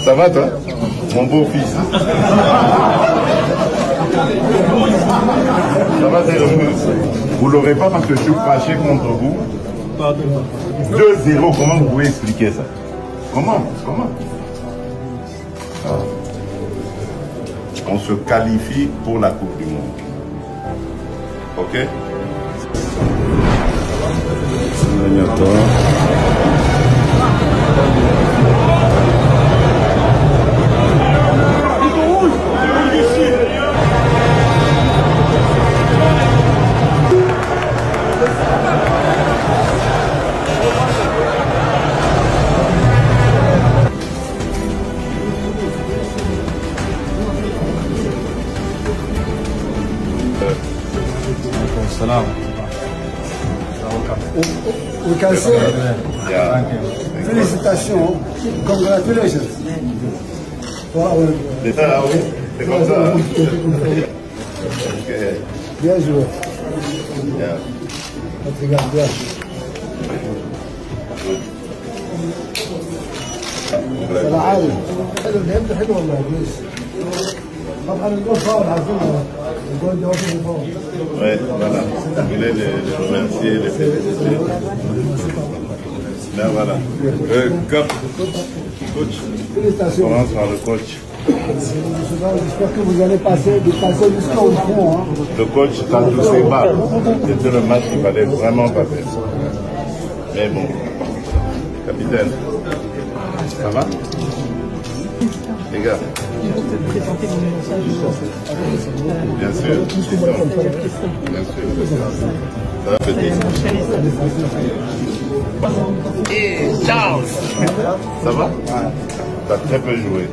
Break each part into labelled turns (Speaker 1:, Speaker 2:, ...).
Speaker 1: Ça va toi? Mon beau-fils. Ça va Zéromus? Vous l'aurez pas parce que je suis fâché contre vous. 2-0, comment vous pouvez expliquer ça? Comment? On se qualifie pour la Coupe du Monde. Ok?
Speaker 2: We can say, félicitations, congratulations.
Speaker 1: C'est ça, oui, c'est comme ça.
Speaker 2: Bien joué.
Speaker 1: Yeah.
Speaker 2: Regarde bien. سلام عالي. حلو الهند حلو والله كويس. طبعا الجول فاول عارفينه. الجول ده واقف فاول.
Speaker 1: Ouais, voilà. Je voulais les remercier, les féliciter. Là, voilà. Coach.
Speaker 2: Félicitations.
Speaker 1: On commence par le coach.
Speaker 2: J'espère que vous allez passer jusqu'au fond. Hein.
Speaker 1: Le coach, quand tous ces balles, c'était le match qu'il fallait vraiment pas faire. Mais bon, capitaine, ça va? Les gars. Bien sûr. Bien sûr. Ça va petit. Et Charles. Ça va? T'as très peu joué.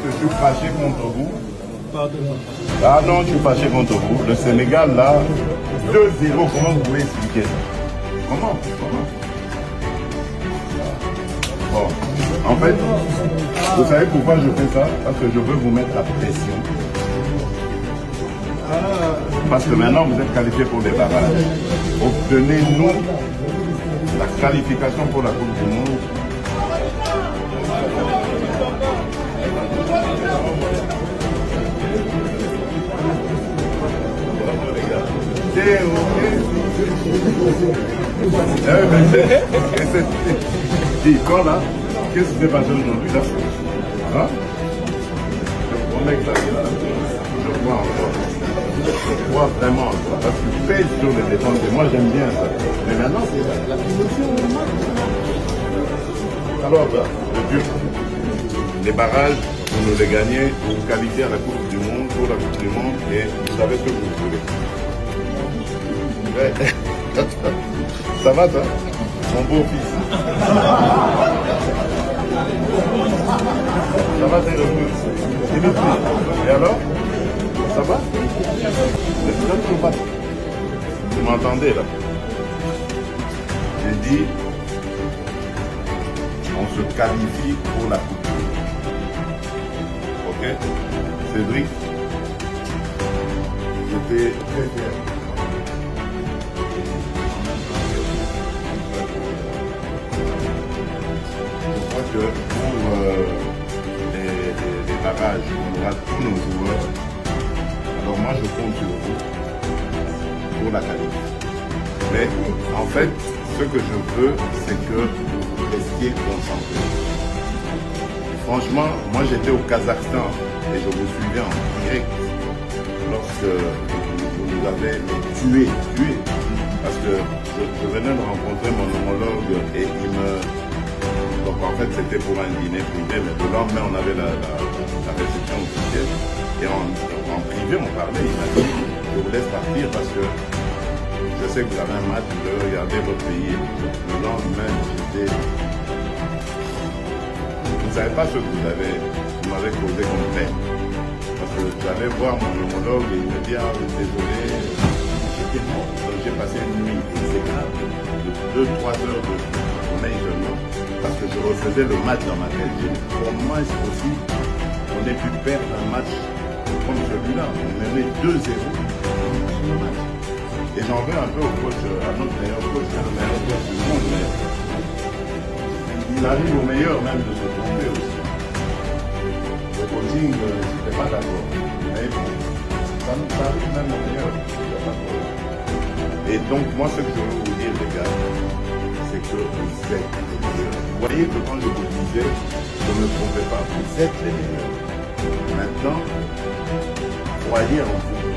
Speaker 1: Je suis fâché contre vous. Ah non, je suis fâché contre vous. Le Sénégal, là, 2-0, comment vous pouvez expliquer ça? Comment? Bon, en fait, vous savez pourquoi je fais ça? Parce que je veux vous mettre la pression. Parce que maintenant, vous êtes qualifiés pour les barrages. Obtenez-nous la qualification pour la Coupe du Monde. Quand là, qu'est-ce qui s'est passé aujourd'hui là? Hein? On est exagéré là. Je crois encore. Je crois vraiment encore. Parce que je pèse sur les défenses et moi j'aime bien ça. Mais maintenant c'est la promotion. Alors là, les barrages, vous nous les gagnez, vous vous qualifiez à la Coupe du Monde, pour la Coupe du Monde et vous savez ce que vous voulez. Ouais. Ça va toi? Mon beau-fils. Ça va t'es le plus. Et alors? Ça va? Vous m'entendez là? J'ai dit, on se qualifie pour la Coupe. Ok? Cédric? J'étais très fier. Que pour les barrages, on aura tous nos joueurs. Alors moi je compte sur vous pour la qualité. Mais en fait, ce que je veux, c'est que vous restiez concentrés. Franchement, moi j'étais au Kazakhstan et je vous suivais en direct lorsque vous nous avez tués. Parce que je venais de rencontrer mon homologue et il me... Donc en fait c'était pour un dîner privé, mais le lendemain on avait la réception officielle. Et en privé on parlait, il m'a dit je vous laisse partir parce que je sais que vous avez un match, vous devez regarder votre pays. Le lendemain j'étais... Vous ne savez pas ce que vous m'avez causé comme peine. Parce que j'allais voir mon homologue et il me dit ah désolé, j'étais mort. Donc j'ai passé une nuit exécrable de 2-3 heures de sommeil seulement. Parce que je refaisais le match dans ma tête. J'ai dit, comment est-ce possible qu'on ait pu perdre un match comme celui-là? On menait 2-0. j'en veux un peu au coach, à notre meilleur coach, qui est le meilleur coach du monde, mais il arrive au meilleur même de se tromper aussi. Le coaching, je n'étais pas d'accord. Mais bon, ça arrive même au meilleur. Et donc, moi, ce que je veux vous dire, les gars, c'est que vous êtes les meilleurs. Vous voyez que quand je vous disais, ne me trompez pas, vous êtes les meilleurs. Maintenant, croyez en vous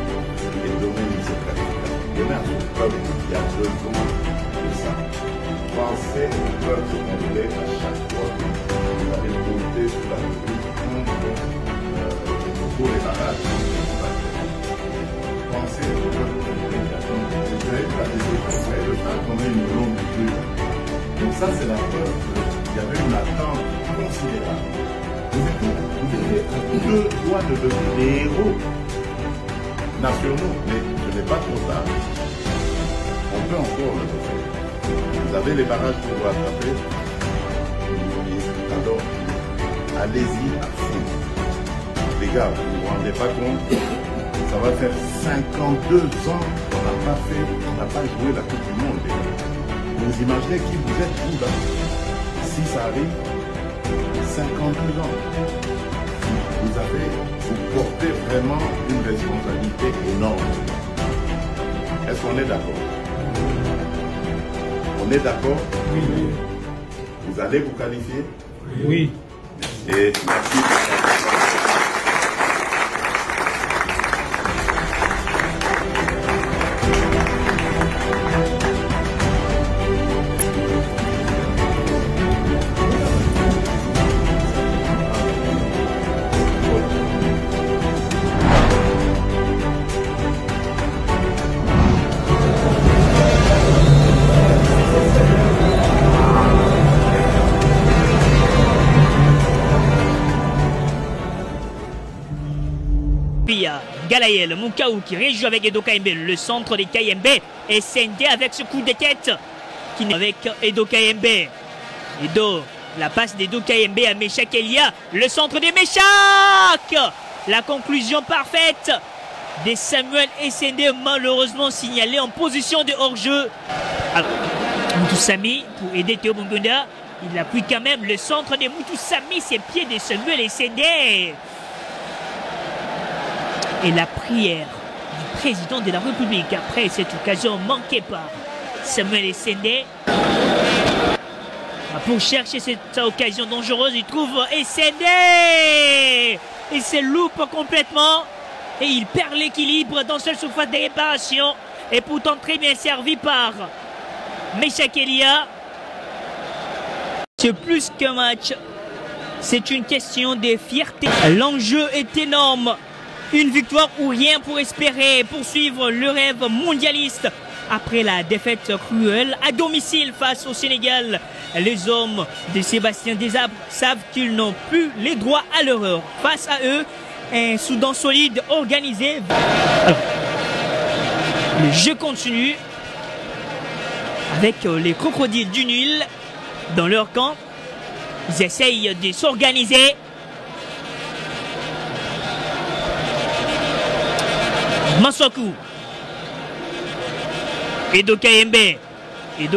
Speaker 1: et donnez-nous cette qualification. Donnez à ce peuple qui a besoin de ça. Pensez au peuple congolais à chaque fois que vous allez compter sur la République pour les barrages. Pensez au peuple congolais qui attend. Vous avez la décision, le temps qu'on ait une longue durée. Donc ça, c'est la preuve qu'il y avait une attente considérable. Vous avez deux doigts de devenir des héros nationaux, mais ce n'est pas trop tard. On peut encore le faire. Vous avez les barrages pour vous attraper. Alors, allez-y à fond. Les gars, vous ne vous rendez pas compte, ça va faire 52 ans qu'on n'a pas joué la Coupe du Monde. Vous imaginez qui vous êtes, vous, là? Si ça arrive, 52 ans. Vous portez vraiment une responsabilité énorme. Est-ce qu'on est d'accord? On est d'accord?
Speaker 3: Oui.
Speaker 1: Vous allez vous qualifier?
Speaker 3: Oui.
Speaker 1: Et merci.
Speaker 4: Galaël Moukaou qui réjoue avec Edo KMB, le centre des KMB, et Sendé avec ce coup de tête qui n'est avec Edo KMB. Edo, la passe d'Edo KMB à Meshak Elia, le centre des Meshak. La conclusion parfaite de Samuel Essendé, malheureusement signalé en position de hors-jeu. Alors, Moutoussamy pour aider Théo Bongunda, il appuie quand même le centre de Moutoussamy, ses pieds de Samuel Essendé. Et la prière du président de la République après cette occasion manquée par Samuel Essendé. Pour chercher cette occasion dangereuse, il trouve Essendé. Il se loupe complètement et il perd l'équilibre dans cette surface de réparation. Et pourtant très bien servi par Meshak Elia. C'est plus qu'un match, c'est une question de fierté. L'enjeu est énorme. Une victoire ou rien pour espérer poursuivre le rêve mondialiste. Après la défaite cruelle à domicile face au Sénégal, les hommes de Sébastien Desabre savent qu'ils n'ont plus les droits à l'erreur. Face à eux, un Soudan solide organisé. Alors, le jeu continue avec les crocodiles du Nil dans leur camp. Ils essayent de s'organiser. Massakou, Edo KMB, il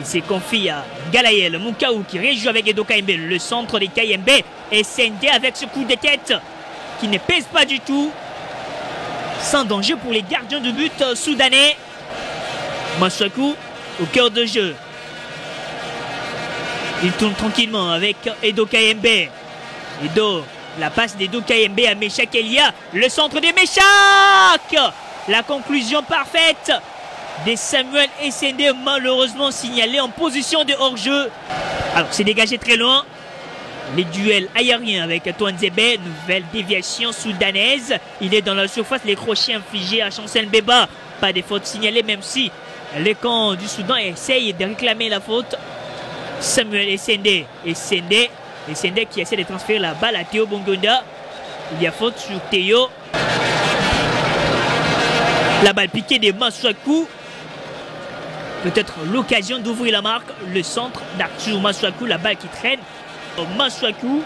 Speaker 4: s'est confié à Galaël Moukaou qui réjoue avec Edo KMB, le centre des KMB, et Sendé avec ce coup de tête qui ne pèse pas du tout, sans danger pour les gardiens de but soudanais. Massakou au cœur de jeu, il tourne tranquillement avec Edo KMB. Edo, la passe d'Edo KMB à Meshak Elia, le centre des Meshak. La conclusion parfaite de Samuel Essendé, malheureusement signalé en position de hors-jeu. Alors c'est dégagé très loin. Les duels aériens avec Touanzebe, nouvelle déviation soudanaise. Il est dans la surface, les crochets infligés à Chancel Beba. Pas de faute signalée, même si le camp du Soudan essaye de réclamer la faute. Samuel Essendé, Essendé qui essaie de transférer la balle à Théo Bongunda. Il y a faute sur Théo. La balle piquée de Massakou. Peut-être l'occasion d'ouvrir la marque. Le centre d'Arthur Massakou, la balle qui traîne. Massakou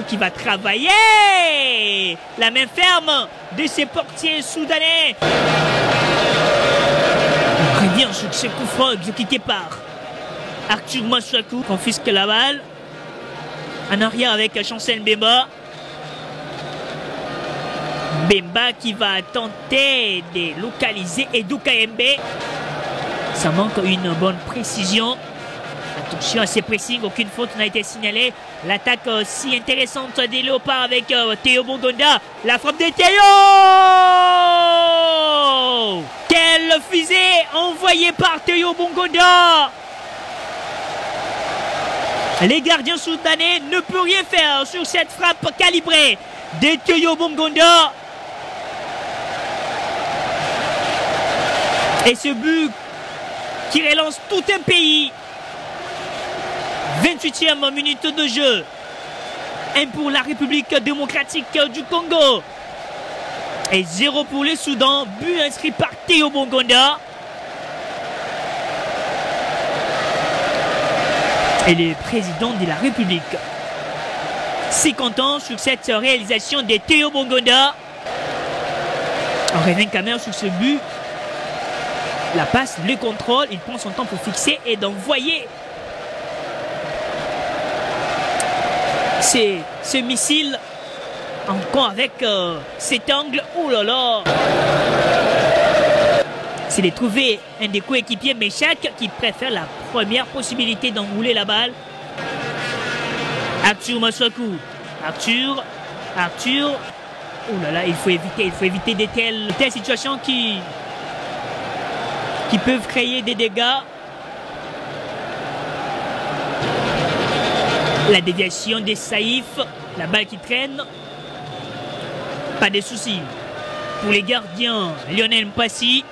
Speaker 4: qui va travailler. La main ferme de ses portiers soudanais. On revient sur ce coup franc exécuté par Arthur Masuaku, confisque la balle. En arrière avec Chancel Mbemba. Mbemba qui va tenter de localiser Edu Kayembe. Ça manque une bonne précision. Attention à ces pressings, aucune faute n'a été signalée. L'attaque si intéressante des Léopards avec Théo Bongonda. La frappe de Théo! Quelle fusée envoyée par Théo Bongonda! Les gardiens soudanais ne peuvent rien faire sur cette frappe calibrée de Théo Bongonda. Et ce but qui relance tout un pays. 28e minute de jeu. 1 pour la République démocratique du Congo. Et 0 pour le Soudan. But inscrit par Théo Bongonda. Et le président de la République si content sur cette réalisation de Théo Bongonda. On revient quand même sur ce but. La passe, le contrôle, il prend son temps pour fixer et d'envoyer ce missile encore avec cet angle. Oh là là! C'est de trouver un des coéquipiers Meshak qui préfère la première possibilité d'enrouler la balle. Arthur Masuaku. Arthur. Oh là là, il faut éviter de telles situations qui peuvent créer des dégâts. La déviation des Saïf, la balle qui traîne. Pas de soucis pour les gardiens. Lionel Mpassi.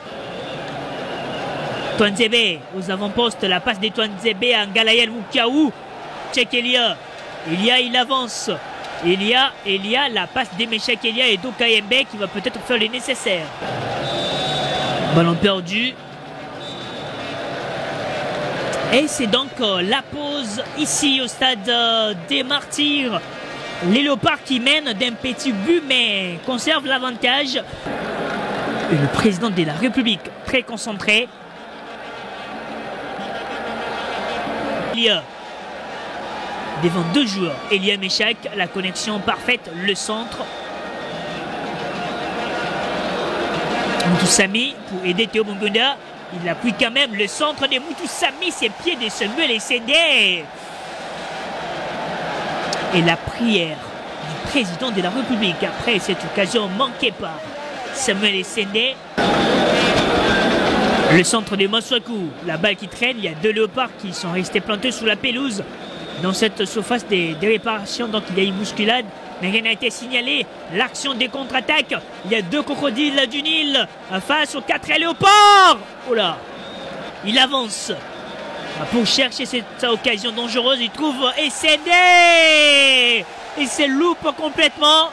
Speaker 4: Twanzebe aux avant-postes, la passe de Twanzebe à Ngalayen Moukiaou. Tchekelia, il avance. Elia, la passe de Meshak Elia et Edu Kayembe qui va peut-être faire le nécessaire. Ballon perdu. Et c'est donc la pause ici au stade des Martyrs. Les Léopards qui mènent d'un petit but mais conservent l'avantage. Et le président de la République très concentré. Devant deux joueurs, Elia Meshak, la connexion parfaite, le centre. Moutoussamy pour aider Théo Bongonda. Il appuie quand même le centre de Moutoussamy, ses pieds de Samuel Essendé. Et la prière du président de la République après cette occasion manquée par Samuel Essendé. Le centre de Masuaku, la balle qui traîne, il y a deux léopards qui sont restés plantés sous la pelouse dans cette surface des réparations, donc il y a une bousculade, mais rien n'a été signalé. L'action des contre-attaques, il y a deux crocodiles du Nil face aux 4 léopards. Oh là, il avance pour chercher cette occasion dangereuse, il trouve Essendé et se loupe complètement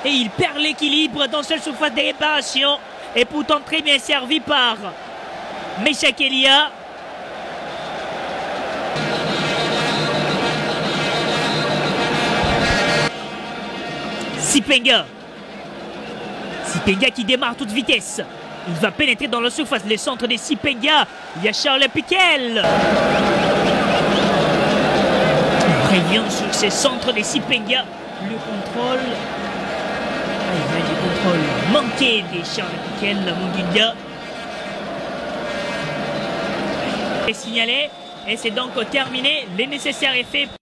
Speaker 4: et il perd l'équilibre dans cette surface de réparation et pourtant très bien servi par Meshak Elia. Sipenga qui démarre toute vitesse. Il va pénétrer dans la surface, le centre de Sipenga. Il y a Charles Piquel. On revient sur ce centre de Sipenga. Le contrôle. Il y a du contrôle manqué de Charles Piquel, Mungunda. Est signalé et c'est donc terminé. Le nécessaire est fait